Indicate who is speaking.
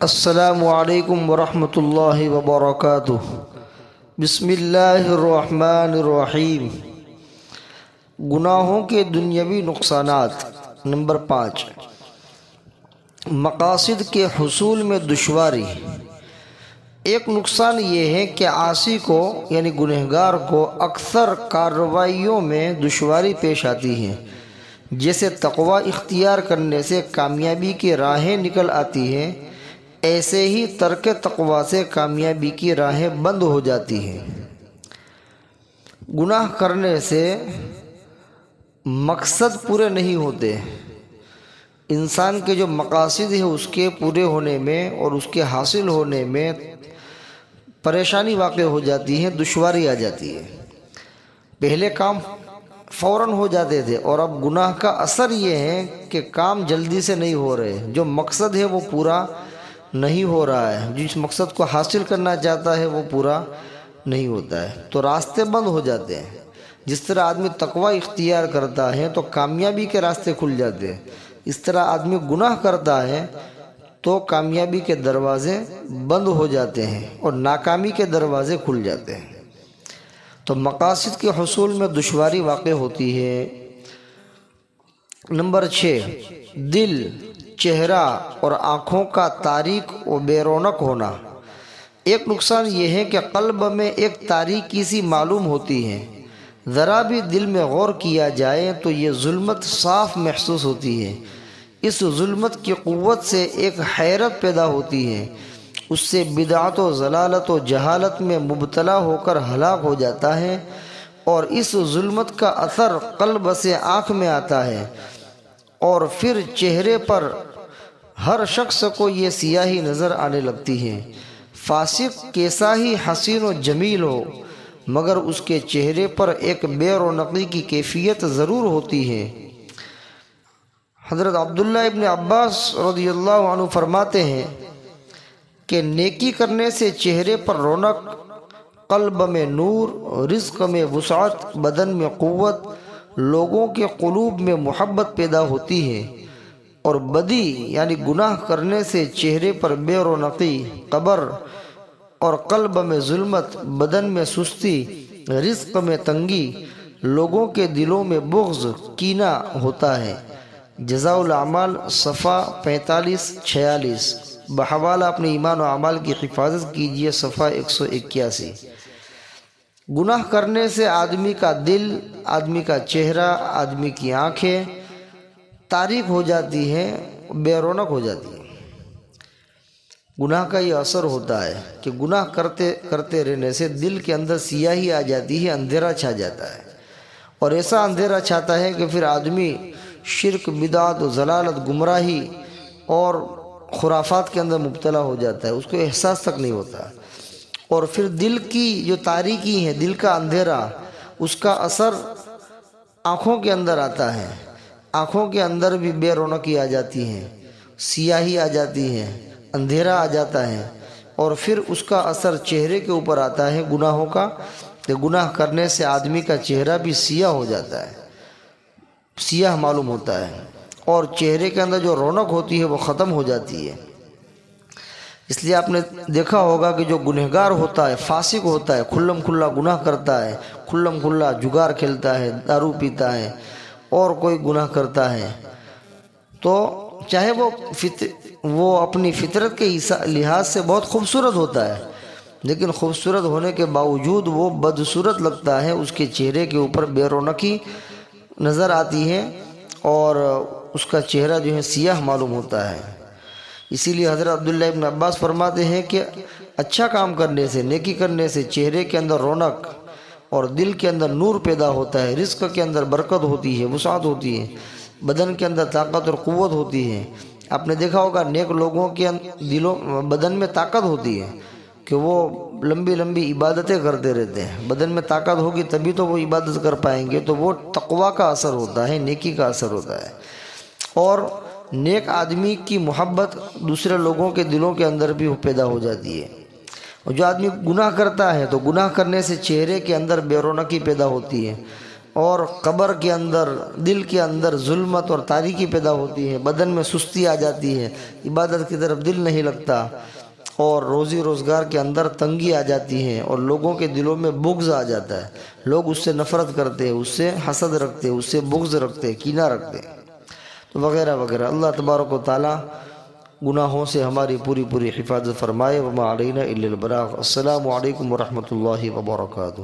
Speaker 1: السلام علیکم ورحمۃ اللہ وبرکاتہ۔ بسم اللہ الرحمن الرحیم۔ گناہوں کے دنیاوی نقصانات۔ نمبر 5، مقاصد کے حصول میں دشواری۔ ایک نقصان یہ ہے کہ عاصی کو یعنی گنہگار کو اکثر کارروائیوں میں دشواری پیش آتی ہے، جیسے تقوی اختیار کرنے سے کامیابی کی راہیں نکل آتی ہیں، ایسے ہی ترک تقوی سے کامیابی کی راہیں بند ہو جاتی ہیں۔ گناہ کرنے سے مقصد پورے نہیں ہوتے۔ انسان کے جو مقاصد ہیں اس کے پورے ہونے میں اور اس کے حاصل ہونے میں پریشانی واقع ہو جاتی ہے، دشواری آ جاتی ہے۔ پہلے کام فوراً ہو جاتے تھے، اور اب گناہ کا اثر یہ ہے کہ کام جلدی سے نہیں ہو رہے، جو مقصد ہے وہ پورا نہیں ہو رہا ہے، جس مقصد کو حاصل کرنا چاہتا ہے وہ پورا نہیں ہوتا ہے، تو راستے بند ہو جاتے ہیں۔ جس طرح آدمی تقوی اختیار کرتا ہے تو کامیابی کے راستے کھل جاتے ہیں، اس طرح آدمی گناہ کرتا ہے تو کامیابی کے دروازے بند ہو جاتے ہیں اور ناکامی کے دروازے کھل جاتے ہیں۔ تو مقاصد کے حصول میں دشواری واقع ہوتی ہے۔ نمبر 6، دل، چہرہ اور آنکھوں کا تاریک و بے رونق ہونا۔ ایک نقصان یہ ہے کہ قلب میں ایک تاریکی سی معلوم ہوتی ہے، ذرا بھی دل میں غور کیا جائے تو یہ ظلمت صاف محسوس ہوتی ہے۔ اس ظلمت کی قوت سے ایک حیرت پیدا ہوتی ہے، اس سے بدعت و ضلالت و جہالت میں مبتلا ہو کر ہلاک ہو جاتا ہے، اور اس ظلمت کا اثر قلب سے آنکھ میں آتا ہے، اور پھر چہرے پر ہر شخص کو یہ سیاہی نظر آنے لگتی ہے۔ فاسق کیسا ہی حسین و جمیل ہو، مگر اس کے چہرے پر ایک بے رونقی کی کیفیت ضرور ہوتی ہے۔ حضرت عبداللہ ابن عباس رضی اللہ عنہ فرماتے ہیں کہ نیکی کرنے سے چہرے پر رونق، قلب میں نور، رزق میں وسعت، بدن میں قوت، لوگوں کے قلوب میں محبت پیدا ہوتی ہے، اور بدی یعنی گناہ کرنے سے چہرے پر بے رونقی، قبر اور قلب میں ظلمت، بدن میں سستی، رزق میں تنگی، لوگوں کے دلوں میں بغض، کینہ ہوتا ہے۔ جزاء الاعمال صفحہ 45-46۔ بحوالہ اپنے ایمان و اعمال کی حفاظت کیجیے، صفحہ 181۔ گناہ کرنے سے آدمی کا دل، آدمی کا چہرہ، آدمی کی آنکھیں تاریک ہو جاتی ہیں، بے رونق ہو جاتی ہیں۔ گناہ کا یہ اثر ہوتا ہے کہ گناہ کرتے رہنے سے دل کے اندر سیاہی آ جاتی ہے، اندھیرا چھا جاتا ہے، اور ایسا اندھیرا چھاتا ہے کہ پھر آدمی شرک، بدعت و ضلالت، گمراہی اور خرافات کے اندر مبتلا ہو جاتا ہے، اس کو احساس تک نہیں ہوتا، اور پھر دل کی جو تاریکی ہے، دل کا اندھیرا، اس کا اثر آنکھوں کے اندر آتا ہے۔ آنکھوں کے اندر بھی بے رونقی آ جاتی ہے، سیاہی آ جاتی ہے، اندھیرا آ جاتا ہے، اور پھر اس کا اثر چہرے کے اوپر آتا ہے گناہوں کا، کہ گناہ کرنے سے آدمی کا چہرہ بھی سیاہ ہو جاتا ہے، سیاہ معلوم ہوتا ہے، اور چہرے کے اندر جو رونق ہوتی ہے وہ ختم ہو جاتی ہے۔ اس لیے آپ نے دیکھا ہوگا کہ جو گنہگار ہوتا ہے، فاسق ہوتا ہے، کھلم کھلا گناہ کرتا ہے، کھلم کھلا جگار کھیلتا ہے، دارو پیتا ہے اور کوئی گناہ کرتا ہے، تو چاہے وہ اپنی فطرت کے لحاظ سے بہت خوبصورت ہوتا ہے، لیکن خوبصورت ہونے کے باوجود وہ بدصورت لگتا ہے، اس کے چہرے کے اوپر بے رونقی نظر آتی ہے، اور اس کا چہرہ جو ہے سیاہ معلوم ہوتا ہے۔ اسی لیے حضرت عبداللہ ابن عباس فرماتے ہیں کہ اچھا کام کرنے سے، نیکی کرنے سے چہرے کے اندر رونق اور دل کے اندر نور پیدا ہوتا ہے، رزق کے اندر برکت ہوتی ہے، وسعت ہوتی ہے، بدن کے اندر طاقت اور قوت ہوتی ہے۔ آپ نے دیکھا ہوگا نیک لوگوں کے بدن میں طاقت ہوتی ہے کہ وہ لمبی لمبی عبادتیں کرتے رہتے ہیں، بدن میں طاقت ہوگی تبھی تو وہ عبادت کر پائیں گے، تو وہ تقوی کا اثر ہوتا ہے، نیکی کا اثر ہوتا ہے، اور نیک آدمی کی محبت دوسرے لوگوں کے دلوں کے اندر بھی پیدا ہو جاتی ہے۔ اور جو آدمی گناہ کرتا ہے تو گناہ کرنے سے چہرے کے اندر بے رونقی پیدا ہوتی ہے، اور قبر کے اندر دل کے اندر ظلمت اور تاریکی پیدا ہوتی ہے، بدن میں سستی آ جاتی ہے، عبادت کی طرف دل نہیں لگتا، اور روزی روزگار کے اندر تنگی آ جاتی ہے، اور لوگوں کے دلوں میں بغض آ جاتا ہے، لوگ اس سے نفرت کرتے ہیں، اس سے حسد رکھتے ہیں، اس سے بغض رکھتے ہیں، کینہ رکھتے ہیں، تو وغیرہ وغیرہ۔ اللہ تبارک و تعالی گناہوں سے ہماری پوری حفاظت فرمائے۔ وما علینا الا البلاغ۔ السلام علیکم ورحمۃ اللہ وبرکاتہ۔